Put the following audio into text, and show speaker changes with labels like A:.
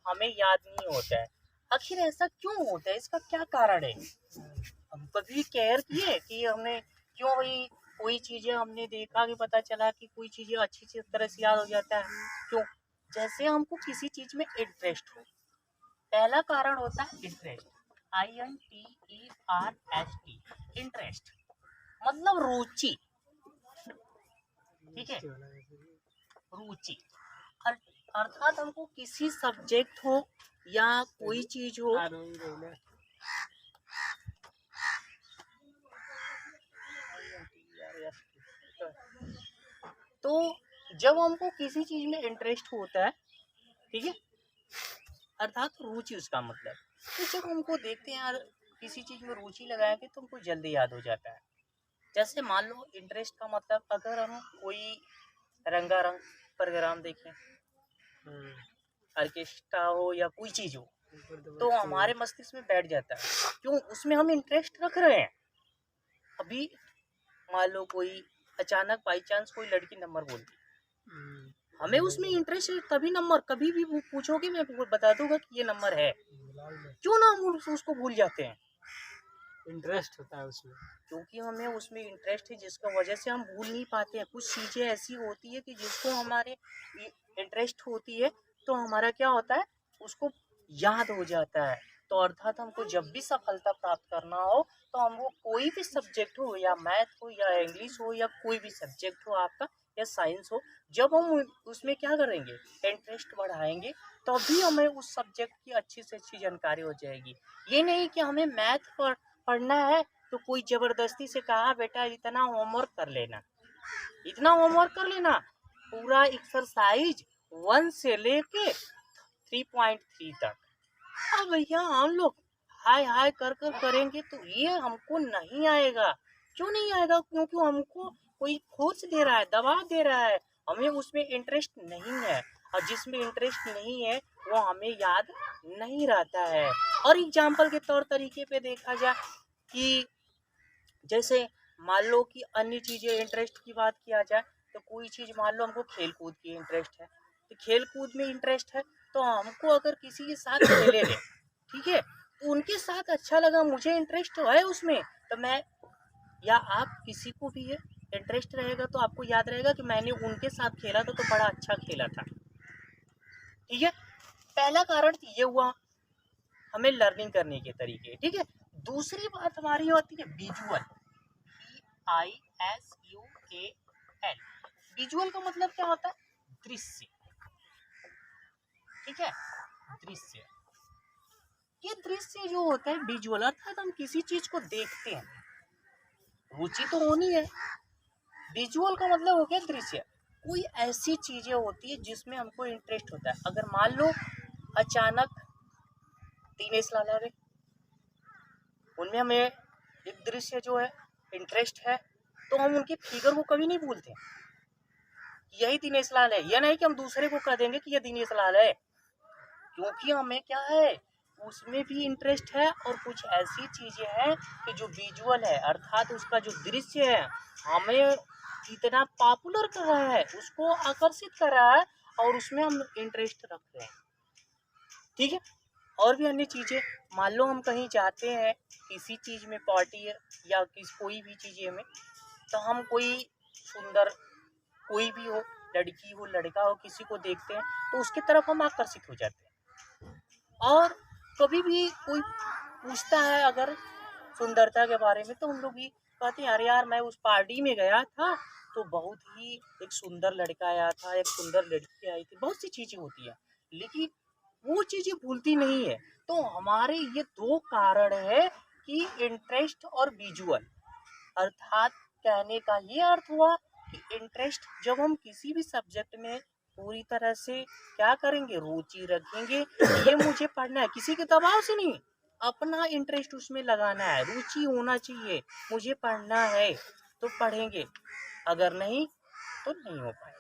A: हमें याद नहीं होता है। आखिर ऐसा क्यों होता है, इसका क्या कारण है? हम कभी केयर किए कि हमने क्यों भाई कोई चीजें हमने देखा कि पता चला कि कोई चीजें अच्छी तरह से याद हो जाता है, क्यों? जैसे हमको किसी चीज में इंटरेस्ट हो, पहला कारण होता है इंटरेस्ट। INTEREST, इंटरेस्ट मतलब रुचि। ठीक है, रुचि अर्थात हमको किसी सब्जेक्ट हो या कोई चीज हो, तो जब हमको किसी चीज में इंटरेस्ट होता है, ठीक है, अर्थात रुचि उसका मतलब, तो जब हमको देखते हैं यार किसी चीज में रुचि लगाएंगे तो हमको जल्दी याद हो जाता है। जैसे मान लो इंटरेस्ट का मतलब, अगर हम कोई रंगारंग प्रोग्राम देखें, ऑर्केस्ट्रा हो या कोई चीज हो, तो हमारे मस्तिष्क में बैठ जाता है, क्यों? उसमें हम इंटरेस्ट रख रहे हैं। अभी मान लो कोई अचानक बाई चांस कोई लड़की नंबर बोलती, हमें उसमें इंटरेस्ट है, तभी नंबर कभी भी पूछोगे मैं बता दूंगा कि ये नंबर है, क्यों ना हम उसको भूल जाते हैं?
B: इंटरेस्ट होता है उसमें,
A: क्योंकि हमें उसमें इंटरेस्ट है, जिसका वजह से हम भूल नहीं पाते हैं। कुछ चीज़ें ऐसी होती है कि जिसको हमारे इंटरेस्ट होती है तो हमारा क्या होता है, उसको याद हो जाता है। तो अर्थात हमको जब भी सफलता प्राप्त करना हो तो हमको कोई भी सब्जेक्ट हो, या मैथ हो या इंग्लिश हो या कोई भी सब्जेक्ट हो आपका, या साइंस हो, जब हम उसमें क्या करेंगे, इंटरेस्ट बढ़ाएंगे, तभी हमें उस सब्जेक्ट की अच्छी से अच्छी जानकारी हो जाएगी। ये नहीं कि हमें मैथ पढ़ना है तो कोई जबरदस्ती से कहा बेटा इतना होमवर्क कर लेना, इतना होमवर्क कर लेना, पूरा एक्सरसाइज 1 से लेके 3.3 तक। अब भैया हम लोग हाय हाय कर कर करेंगे तो ये हमको नहीं आएगा। क्यों नहीं आएगा? क्योंकि हमको कोई फोर्स दे रहा है, दबाव दे रहा है, हमें उसमें इंटरेस्ट नहीं है, और जिसमें इंटरेस्ट नहीं है वो हमें याद नहीं रहता है। और एग्जाम्पल के तौर तरीके पे देखा जाए कि जैसे मान लो कि अन्य चीज़ें इंटरेस्ट की बात किया जाए, तो कोई चीज़ मान लो हमको खेल कूद की इंटरेस्ट है, तो खेल कूद में इंटरेस्ट है, तो हमको अगर किसी के साथ खेले गए, ठीक है, तो उनके साथ अच्छा लगा, मुझे इंटरेस्ट तो है उसमें, तो मैं या आप किसी को भी है इंटरेस्ट रहेगा तो आपको याद रहेगा कि मैंने उनके साथ खेला था तो बड़ा अच्छा खेला था। ठीक है, पहला कारण ये हुआ हमें लर्निंग करने के तरीके। ठीक है, दूसरी बात हमारी होती है विजुअल, VISUAL। विजुअल का मतलब क्या होता है? दृश्य। ठीक है, दृश्य, ये दृश्य जो होता है विजुअल, अर्थात हम किसी चीज को देखते हैं, रुचि तो होनी है। विजुअल का मतलब हो गया दृश्य, कोई ऐसी चीजें होती है जिसमें हमको इंटरेस्ट होता है। अगर मान लो अचानक दिनेश लाला रे, उनमें हमें एक दृश्य जो है इंटरेस्ट है, तो हम उनकी फिगर को कभी नहीं भूलते, यही दिनेश लाल है। यह नहीं कि हम दूसरे को कह देंगे कि यह दिनेश लाल है, क्योंकि हमें क्या है, उसमें भी इंटरेस्ट है, और कुछ ऐसी चीजें हैं कि जो विजुअल है, अर्थात उसका जो दृश्य है हमें इतना पॉपुलर कर रहा है, उसको आकर्षित कर रहा है, और उसमें हम इंटरेस्ट रख रहे हैं। ठीक है, और भी अन्य चीजें, मान लो हम कहीं जाते हैं किसी चीज में, पार्टी या कोई भी चीजें में, तो हम कोई सुंदर, कोई भी हो, लड़की हो लड़का हो, किसी को देखते हैं तो उसकी तरफ हम आकर्षित हो जाते हैं। और कभी भी कोई पूछता है अगर सुंदरता के बारे में, तो हम लोग भी कहते हैं अरे यार मैं उस पार्टी में गया था तो बहुत ही एक सुंदर लड़का आया था, एक सुंदर लड़की आई थी, बहुत सी चीजें होती है, लेकिन वो चीजें भूलती नहीं है। तो हमारे ये दो कारण है कि इंटरेस्ट और विजुअल, अर्थात कहने का ये अर्थ हुआ कि इंटरेस्ट, जब हम किसी भी सब्जेक्ट में पूरी तरह से क्या करेंगे, रुचि रखेंगे, ये मुझे पढ़ना है, किसी के दबाव से नहीं, अपना इंटरेस्ट उसमें लगाना है, रुचि होना चाहिए, मुझे पढ़ना है तो पढ़ेंगे, अगर नहीं तो नहीं हो पाएगा।